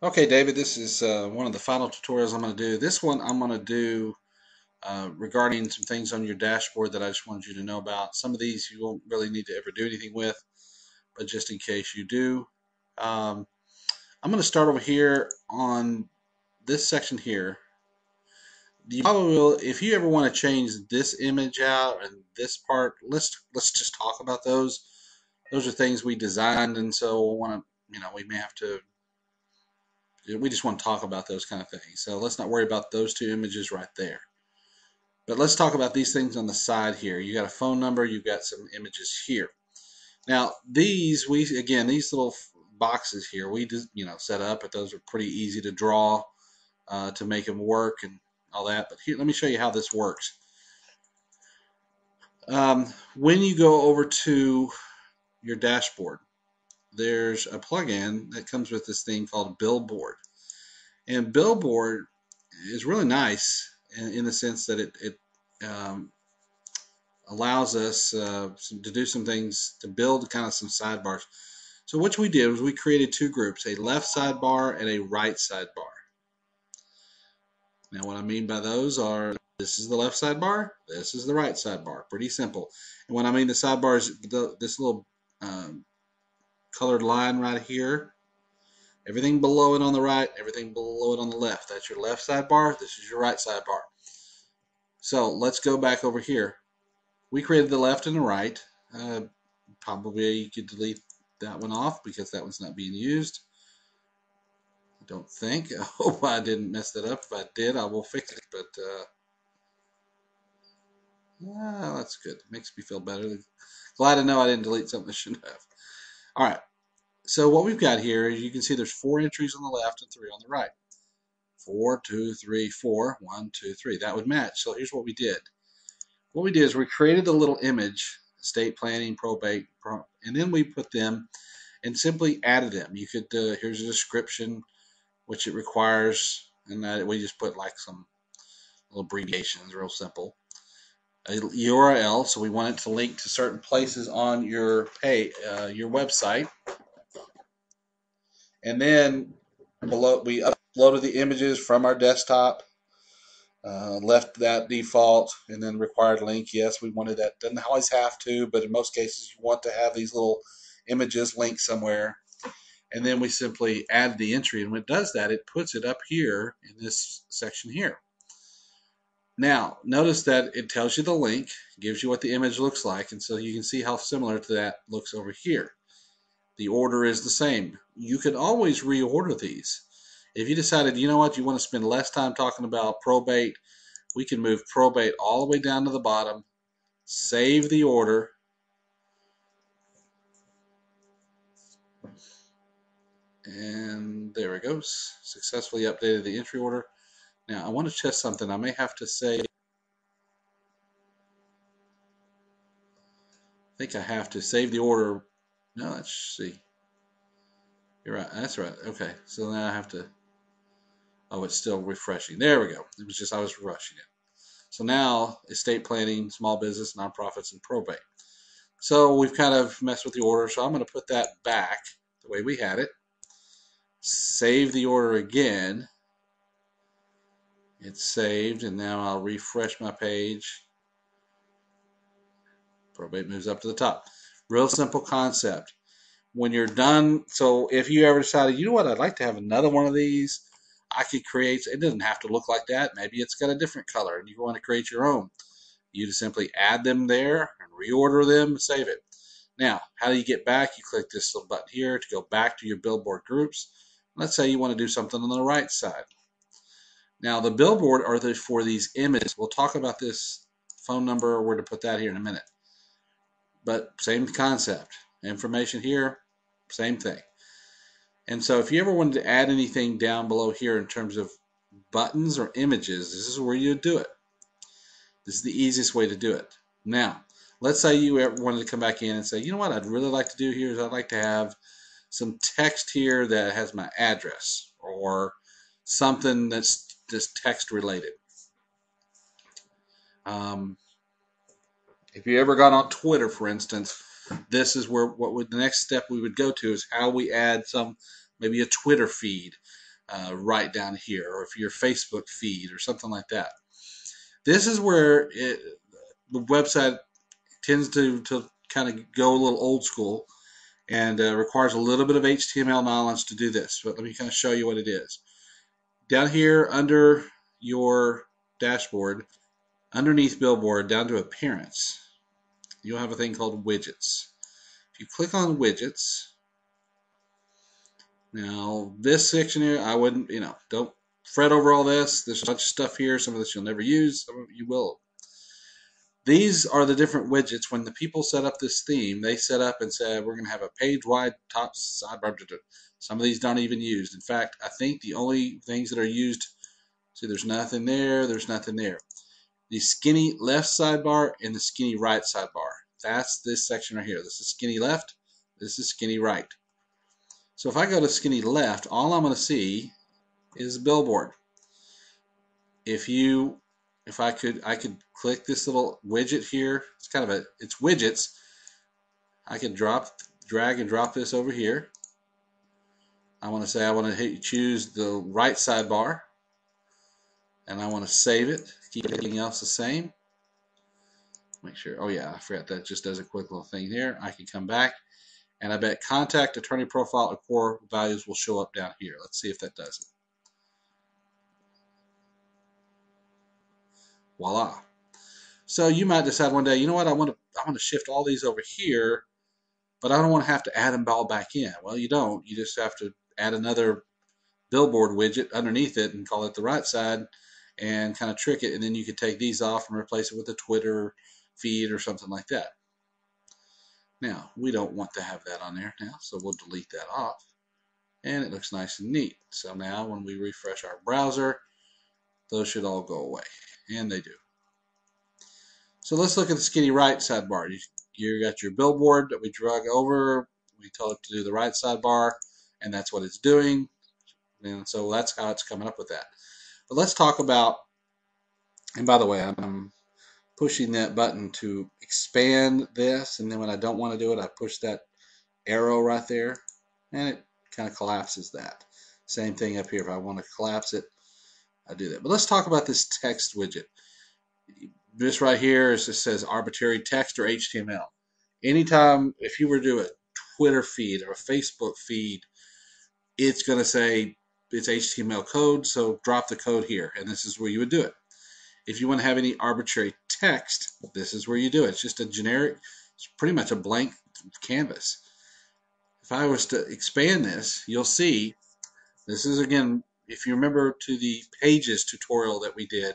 Okay, David, this is one of the final tutorials I'm going to do. This one I'm going to do regarding some things on your dashboard that I just wanted you to know about. Some of these you won't really need to ever do anything with, but just in case you do. Um, I'm going to start over here on this section here. You probably will, if you ever want to change this image out and this part, let's just talk about those. Those are things we designed, and so we want to, we may have to. We just want to talk about those kind of things. So let's not worry about those two images right there. But let's talk about these things on the side here. You got a phone number, you've got some images here. Now these, these little boxes here, we just, set up, but those are pretty easy to draw to make them work and all that. But here, let me show you how this works. When you go over to your dashboard, there's a plugin that comes with this thing called Billboard. And Billboard is really nice in the sense that it allows us to do some things to build kind of some sidebars. So what we did was we created two groups, a left sidebar and a right sidebar. Now what I mean by those are, this is the left sidebar, this is the right sidebar. Pretty simple. And when I mean the sidebar is this little colored line right here. Everything below it on the right, everything below it on the left. That's your left sidebar. This is your right sidebar. So let's go back over here. We created the left and the right. Probably you could delete that one off because that one's not being used. I don't think. I hope I didn't mess that up. If I did, I will fix it. But that's good. It makes me feel better. Glad to know I didn't delete something I shouldn't have. All right. So what we've got here is you can see there's 4 entries on the left and 3 on the right. 4, 2, 3, 4, 1, 2, 3. That would match. So here's what we did. What we did is we created a little image, estate planning, probate, and then we put them and simply added them. You could, here's a description, which it requires, and that we just put like some little abbreviations, real simple. A URL, so we want it to link to certain places on your your website. And then below, we uploaded the images from our desktop, left that default, and then required link. Yes, we wanted that. Doesn't always have to, but in most cases, you want to have these little images linked somewhere. And then we simply add the entry, and when it does that, it puts it up here in this section here. Now, notice that it tells you the link, gives you what the image looks like, and so you can see how similar to that looks over here. The order is the same. You could always reorder these. If you decided, you know what, you want to spend less time talking about probate, we can move probate all the way down to the bottom, save the order, and there it goes. Successfully updated the entry order. Now, I want to test something. I may have to say, I think I have to save the order. No, let's see. You're right. That's right. Okay. So now I have to, oh, it's still refreshing. There we go. It was just I was rushing it. So now estate planning, small business, nonprofits, and probate. So we've kind of messed with the order. So I'm going to put that back the way we had it. Save the order again. It's saved, and now I'll refresh my page. Probate moves up to the top. Real simple concept. When you're done, so if you ever decided, you know what, I'd like to have another one of these, I could create, it doesn't have to look like that. Maybe it's got a different color and you want to create your own. You just simply add them there and reorder them and save it. Now, how do you get back? You click this little button here to go back to your billboard groups. Let's say you want to do something on the right side. Now, the billboard are for these images. We'll talk about this phone number, where to put that here in a minute. But same concept. Information here, same thing. And so if you ever wanted to add anything down below here in terms of buttons or images, this is where you do it. This is the easiest way to do it. Now, let's say you ever wanted to come back in and say, you know what I'd really like to do here is I'd like to have some text here that has my address or something that's just text related. If you ever got on Twitter, for instance, this is where the next step we would go to is how we add maybe a Twitter feed. right down here, or if your Facebook feed or something like that. This is where the website tends to kind of go a little old school and requires a little bit of HTML knowledge to do this. But let me kind of show you what it is. Down here under your dashboard, underneath Billboard, down to Appearance, you'll have a thing called Widgets. If you click on Widgets, now this section here, I wouldn't, don't fret over all this. There's a bunch of stuff here. Some of this you'll never use, some of it you will. These are the different widgets. When the people set up this theme, they set up and said, we're going to have a page-wide top sidebar. Some of these don't even use. In fact, I think the only things that are used, see, there's nothing there, there's nothing there. The skinny left sidebar and the skinny right sidebar. That's this section right here. This is skinny left, this is skinny right. So if I go to skinny left, all I'm going to see is Billboard. I could click this little widget here. It's kind of it's widgets. I can drag and drop this over here. I want to say I want to choose the right sidebar, and I want to save it. Keep everything else the same. Make sure. Oh yeah, I forgot that just does a quick little thing here. I can come back, and I bet contact, attorney profile, and core values will show up down here. Let's see if that does it. Voila. So you might decide one day, you know what, I want to shift all these over here, but I don't want to have to add them all back in. Well, you don't. You just have to add another Billboard widget underneath it and call it the right side and kind of trick it, and then you could take these off and replace it with a Twitter feed or something like that. Now, we don't want to have that on there now, so we'll delete that off, and it looks nice and neat. So now when we refresh our browser, those should all go away, and they do. So let's look at the skinny right sidebar. You got your Billboard that we drug over. We told it to do the right sidebar, and that's what it's doing. And so that's how it's coming up with that. But let's talk about, and by the way, I'm pushing that button to expand this, and then when I don't want to do it, I push that arrow right there, and it kind of collapses that. Same thing up here. If I want to collapse it, I do that. But let's talk about this text widget. This right here is, it says arbitrary text or HTML. Anytime, if you were to do a Twitter feed or a Facebook feed, it's going to say it's HTML code, so drop the code here, and this is where you would do it. If you want to have any arbitrary text, this is where you do it. It's just a generic, it's pretty much a blank canvas. If I was to expand this, you'll see, this is again, if you remember to the Pages tutorial that we did,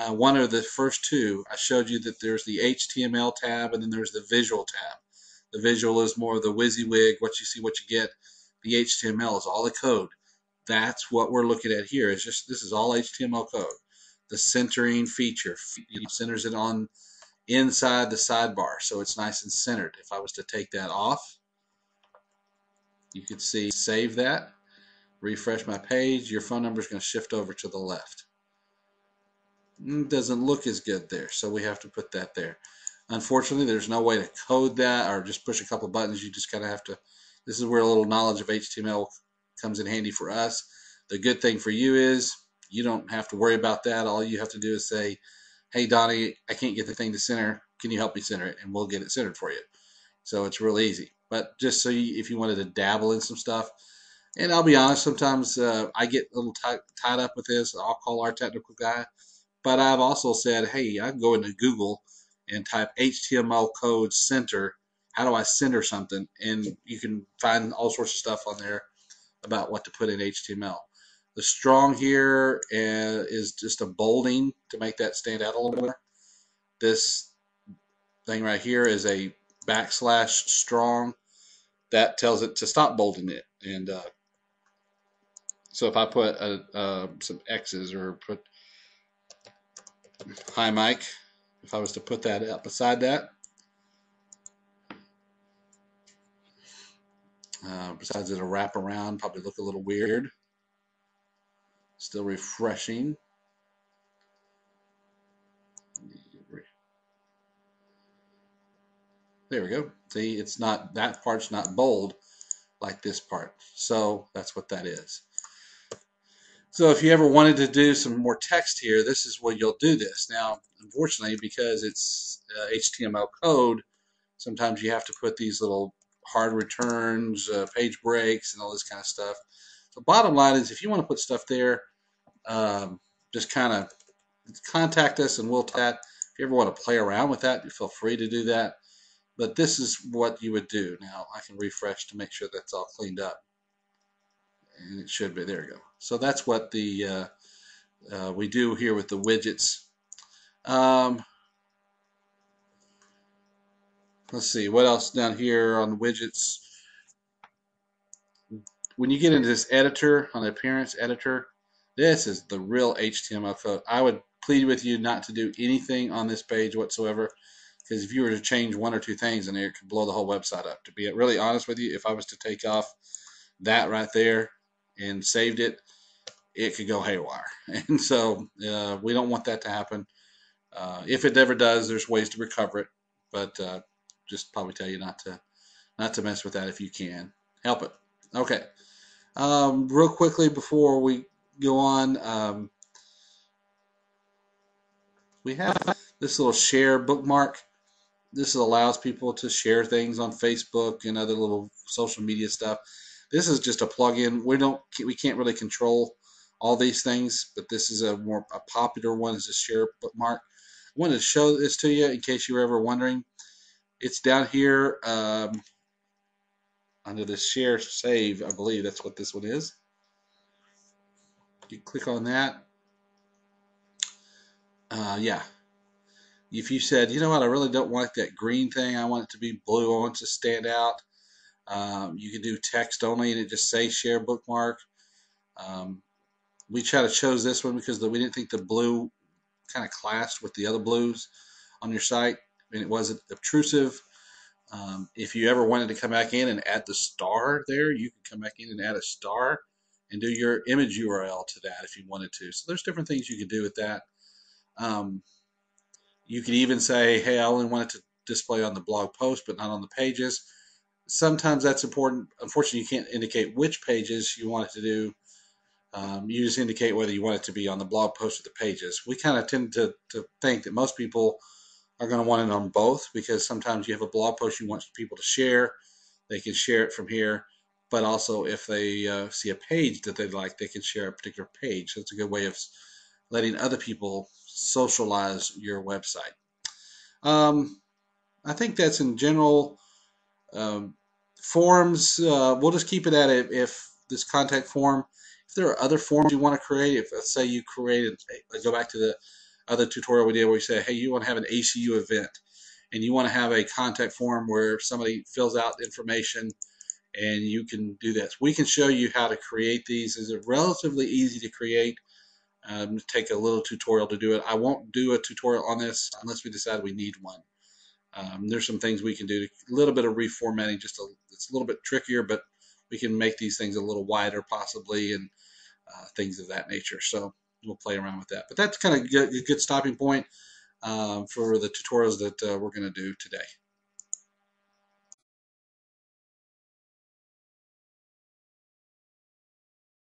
one of the first two, I showed you that there's the HTML tab and then there's the visual tab. The visual is more of the WYSIWYG, what you see, what you get. The HTML is all the code. That's what we're looking at here. It's just, this is all HTML code. The centering feature centers it on inside the sidebar, so it's nice and centered. If I was to take that off, you could see, save that, refresh my page, your phone number is going to shift over to the left. Doesn't look as good there, so we have to put that there. Unfortunately, there's no way to code that or just push a couple buttons. You just kind of have to, this is where a little knowledge of HTML comes in handy for us. The good thing for you is you don't have to worry about that. All you have to do is say, hey Donnie, I can't get the thing to center, can you help me center it, and we'll get it centered for you. So it's real easy. But just so if you wanted to dabble in some stuff, and I'll be honest, sometimes I get a little tied up with this. I'll call our technical guy. But I've also said, hey, I can go into Google and type HTML code center. How do I center something? And you can find all sorts of stuff on there about what to put in HTML. The strong here is just a bolding to make that stand out a little more. This thing right here is a \strong. That tells it to stop bolding it. And so if I put some X's or put hi Mike, if I was to put that up beside that, besides it'll wrap around, probably look a little weird. Still refreshing. There we go. See, it's not, that part's not bold like this part. So that's what that is. So if you ever wanted to do some more text here, this is where you'll do this. Now, unfortunately, because it's HTML code, sometimes you have to put these little hard returns, page breaks, and all this kind of stuff. So bottom line is, if you want to put stuff there, just kind of contact us and we'll that. If you ever want to play around with that, you feel free to do that. But this is what you would do. Now I can refresh to make sure that's all cleaned up, and it should be. There we go. So that's what the we do here with the widgets. Um, let's see what else down here on the widgets. When you get into this editor, on the appearance editor, this is the real HTML code. I would plead with you not to do anything on this page whatsoever, because if you were to change one or two things in there, it could blow the whole website up. To be really honest with you, if I was to take off that right there and saved it, it could go haywire. And so we don't want that to happen. If it ever does, there's ways to recover it, but just probably tell you not to mess with that if you can help it. Okay. Real quickly before we go on, we have this little share bookmark. This allows people to share things on Facebook and other little social media stuff. This is just a plugin. We can't really control all these things, but this is a popular one. Is a share bookmark. I wanted to show this to you in case you were ever wondering. It's down here under the share save. I believe that's what this one is. You click on that. Yeah. If you said, you know what, I really don't like that green thing. I want it to be blue. I want it to stand out. You can do text only, and it just says share bookmark. We chose this one because we didn't think the blue kind of clashed with the other blues on your site, and it wasn't obtrusive. If you ever wanted to come back in and add the star there, you can come back in and add a star and do your image URL to that if you wanted to. So there's different things you could do with that. You could even say, hey, I only want it to display on the blog post, but not on the pages. Sometimes that's important. Unfortunately, you can't indicate which pages you want it to do. You just indicate whether you want it to be on the blog post or the pages. We kind of tend to think that most people are going to want it on both, because sometimes you have a blog post you want people to share. They can share it from here. But also if they see a page that they like, they can share a particular page. So it's a good way of letting other people socialize your website. I think that's in general. Forms, we'll just keep it at it. If this contact form, if there are other forms you want to create, if let's say you created, go back to the other tutorial we did where you say, hey, you want to have an ACU event and you want to have a contact form where somebody fills out information and you can do this. We can show you how to create these. It's relatively easy to create. Take a little tutorial to do it. I won't do a tutorial on this unless we decide we need one. There's some things we can do, a little bit of reformatting, it's a little bit trickier, but we can make these things a little wider possibly, and things of that nature. So we'll play around with that. But that's kind of a good stopping point for the tutorials that we're going to do today.